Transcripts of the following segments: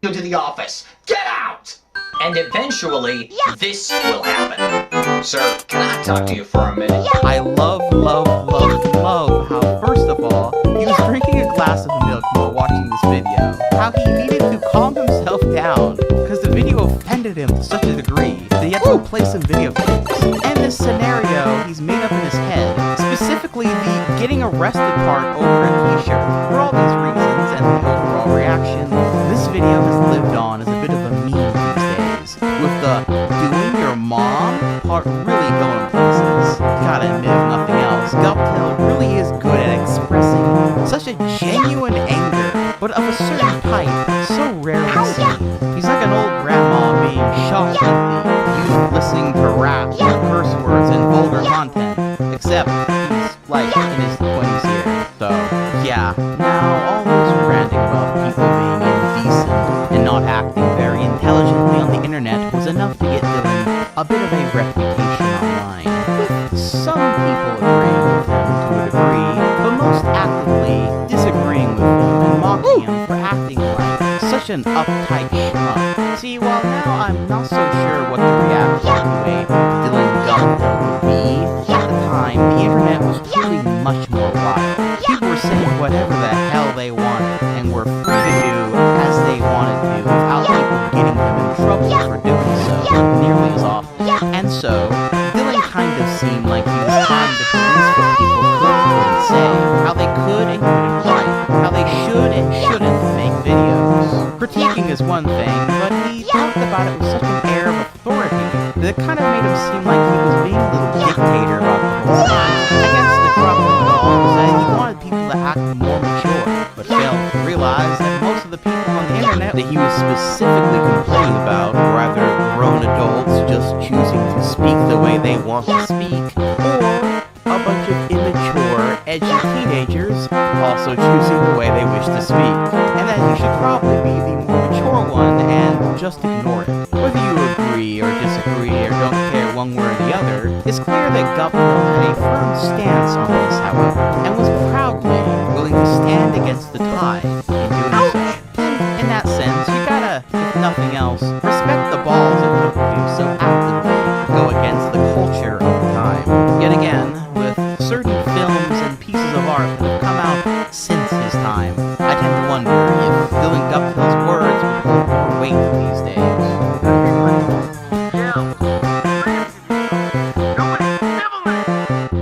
you to the office. Get out! And eventually, this will happen. Sir, can I talk to you for a minute? I love how, first of all, he was drinking a glass of milk while watching this video. How he needed to calm himself down, because the video offended him to such a degree that he had to play some video clips. And this scenario he's made up in his head, specifically the getting arrested part over a t-shirt. For all these reasons and the overall reaction, this video has lived on as a bit of a meme these days, with the doing your mom part really going places. Gotta admit, if nothing else, Guptail really is good at expressing such a genuine anger, but of a certain type so rarely seen. He's like an old grandma being shocked at the youth listening to rap with curse words and vulgar content, except he's like in his 20s here. So, yeah. Now, all those ranting about people being indecent and not acting very intelligently on the internet was enough to get Dylan a bit of a reputation online, with some people agreeing with him to a degree, but most actively disagreeing with him and mocking him for acting like such an uptight schmuck. See, while now I'm not so sure what the reaction to a Dylan Guptail would be, at the time the internet was truly much more wild. People were saying whatever the hell they wanted and were free to do as they wanted to without people getting them in trouble for doing so nearly as often. And so, Dylan kind of seemed like he was trying to police what people could and couldn't say, how they could and couldn't write, how they should and shouldn't make videos. Critiquing is one thing, but he talked about it with such an air of authority that it kind of made him seem like he was being a little dictator about the whole thing. I guess the crux of it all was that he wanted people to act more mature, but failed to realize that most of the people on the internet that he was specifically complaining about were either grown adults just choosing to speak the way they want to speak, or a bunch of immature, edgy teenagers also choosing the way they wish to speak, and that you should probably be the more mature one and just ignore it. Whether you agree or disagree or don't care one way or the other, it's clear that Guptail had a firm stance on this, however, and was proudly willing to stand against the tide in doing so. In that sense, you gotta, if nothing else, respect the balls it took to so actively go against the culture of the time. Yet again, with certain films and pieces of art that have come out since his time, I tend to wonder if Dylan Guptail's words would hold more weight these days.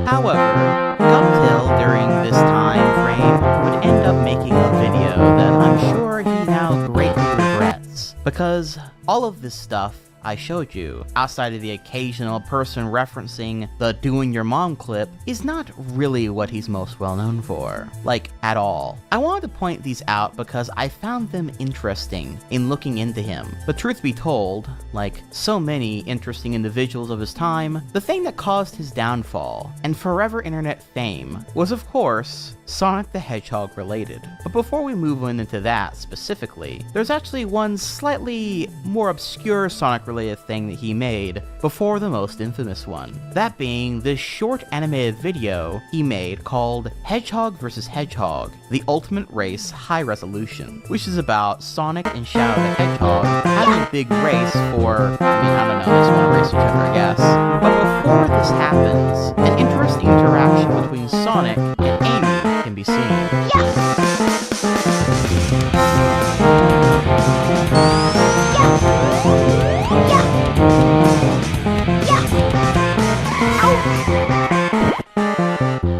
However, Guptail during this time frame would end up making a video that I'm sure he now greatly regrets, because all of this stuff I showed you, outside of the occasional person referencing the doing your mom clip, is not really what he's most well known for. Like, at all. I wanted to point these out because I found them interesting in looking into him. But truth be told, like so many interesting individuals of his time, the thing that caused his downfall and forever internet fame was, of course, Sonic the Hedgehog related. But before we move on into that specifically, there's actually one slightly more obscure Sonic related thing that he made before the most infamous one. That being this short animated video he made called Hedgehog vs. Hedgehog, The Ultimate Race High Resolution, which is about Sonic and Shadow the Hedgehog having a big race for, I don't know, they just want to race each other, I guess. But before this happens, an interesting interaction between Sonic and Amy can be seen.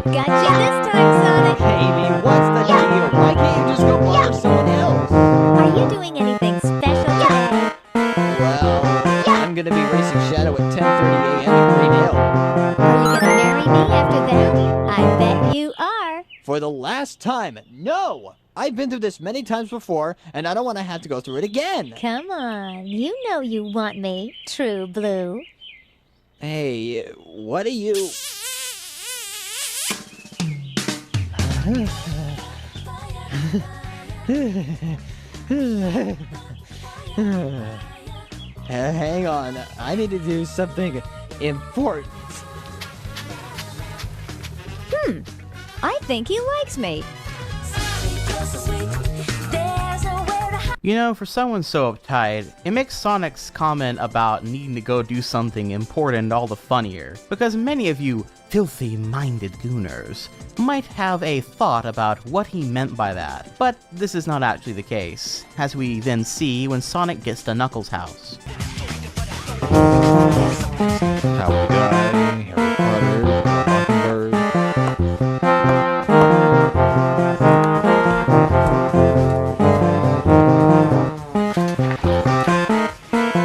Gotcha this time, Sonic! Amy, what's the deal? Why can't you just go bother someone else? Are you doing anything special today? Well, I'm gonna be racing Shadow at 10:30 a.m. at Green Hill. Are you gonna marry me after that? I bet you are! For the last time, no! I've been through this many times before, and I don't want to have to go through it again. Come on, you know you want me, True Blue. Hey, what are you... Hang on, I need to do something important. I think he likes me. You know, for someone so uptight, it makes Sonic's comment about needing to go do something important all the funnier, because many of you filthy-minded gooners might have a thought about what he meant by that, but this is not actually the case, as we then see when Sonic gets to Knuckles' house. How We Die, Harry Potter, Mockingbird.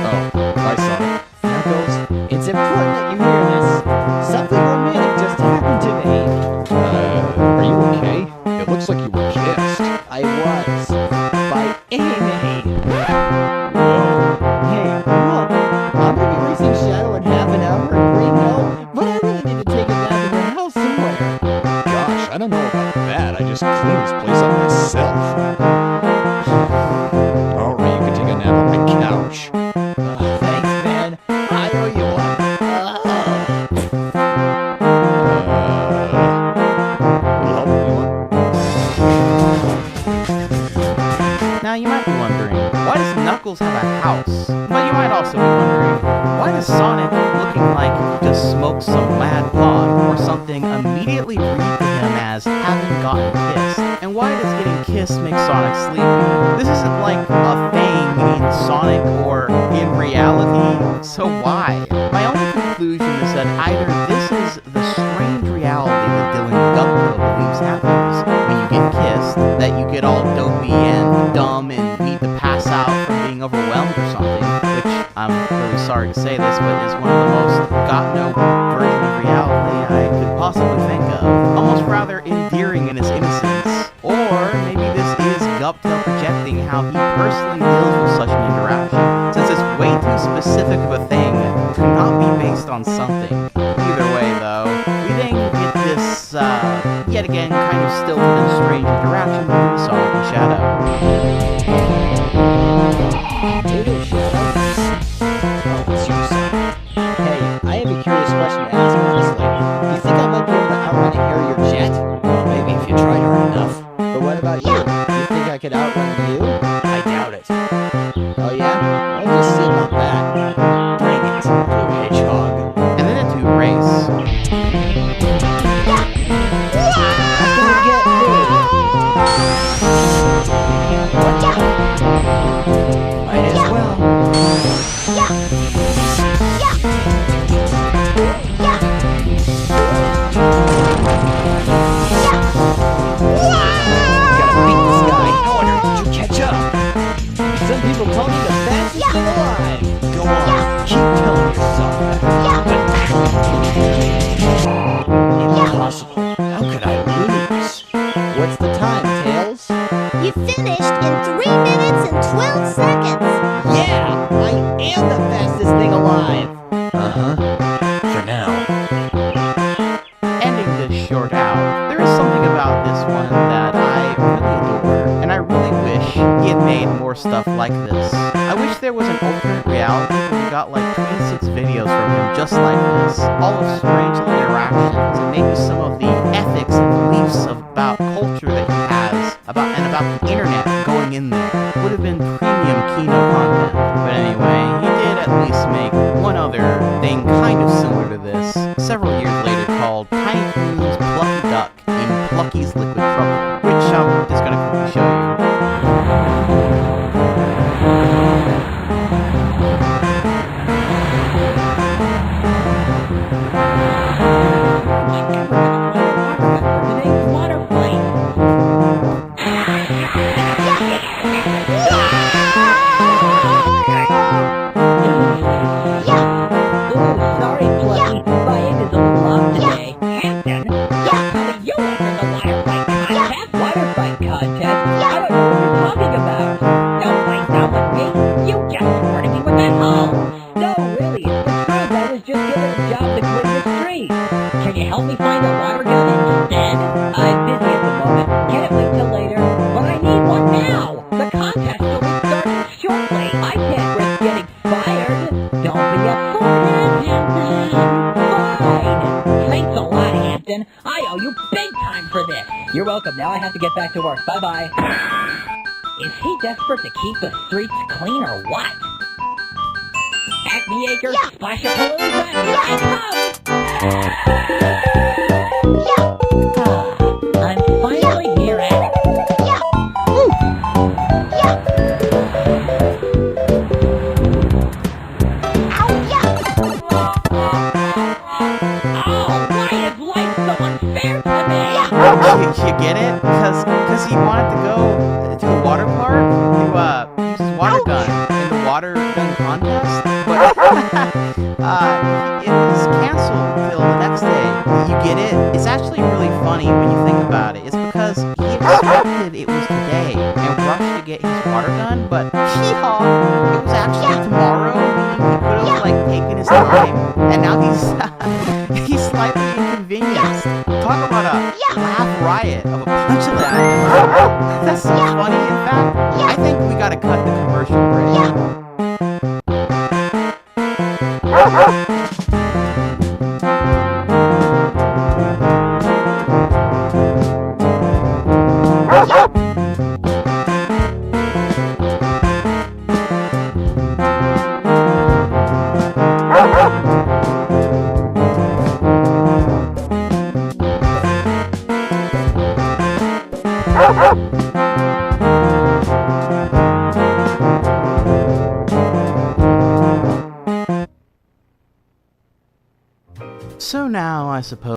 Oh, hi Sonic. Knuckles, it's important that you hear this. Something romantic just happened to me. Are you okay? It looks like you were kissed. I was. By Amy. Whoa. Hey, look. I'm gonna be racing Shadow in half an hour at Green Hill, but I really need to take a nap in the house somewhere. Gosh, I don't know about that. I just cleaned this place up myself. Alright, you can take a nap on my couch. Thanks, man. I owe you one. Now you might be wondering, why does Knuckles have a house? But you might also be wondering, why does Sonic, looking like he just smoked some mad pot or something, immediately read to him as having gotten kissed? And why does getting kissed make Sonic sleepy? This isn't like a thing in Sonic or in reality, so why? My only conclusion is that either this is the strange reality that Dylan Gupta believes happens when you get kissed, that you get all dopey and dumb and need to pass out from being overwhelmed or something, which I'm really sorry to say this, but is one of the most got-no version of reality I could possibly think of. Almost rather endearing in its innocence. Or maybe this is Gupta projecting how he personally deals with such an interaction, since it's way too specific of a thing to not be based on something. Either way, though, we then get this, yet again, kind of stilted and strange interaction between Sonic and Shadow. Hey there, Shadow. Oh, it's you, Sonic. Hey, I have a curious question to ask, honestly. Do you think I might be able to outrun a Harrier jet? Well, maybe if you tried hard enough. But what about you? Do you think I could outrun you? I doubt it. Oh yeah? I'll just see about that. Bring it, Blue Hedgehog. And then the two race. That's gonna get me. Might as well. Gotta beat this guy. I wonder, did you catch up? Some people call me the fastest thing alive. Go on, keep telling yourself that. Impossible. How could I lose? What's the time, Tails? You finished in 3 minutes and 12 seconds. Yeah, I am the fastest thing alive. Uh-huh. For now. Ending this short out, there is something about this one that I really adore, and I really wish he had made more stuff like this. I wish there was an alternate reality where we got like 26 videos from him just like this, all of strange little interactions, and maybe some of the ethics and beliefs about culture that he has, about the internet going in there. Would have been premium Kino content. But anyway, he did at least make one other thing kind of similar to this several years later called Tiny Toon's Plucky Duck in Plucky's Liquid Trouble, which I'm just gonna quickly show you. You're welcome. Now I have to get back to work. Bye-bye. Is he desperate to keep the streets clean or what? Acme Acres, Splashapalooza, here I come! I'm finally here at it. Oh, why is life so unfair to me? You get it? Because he wanted to go to a water park to use his water gun in the water gun contest, but it was canceled till the next day. You get it? It's actually really funny when you think about it. It's because he expected it was today and rushed to get his water gun, but it was actually tomorrow. He could have like taken his time, and now he's slightly inconvenienced. Talk about a laugh riot of a punchline. That's so funny. In fact, I think we gotta cut the commercial break. So now, I suppose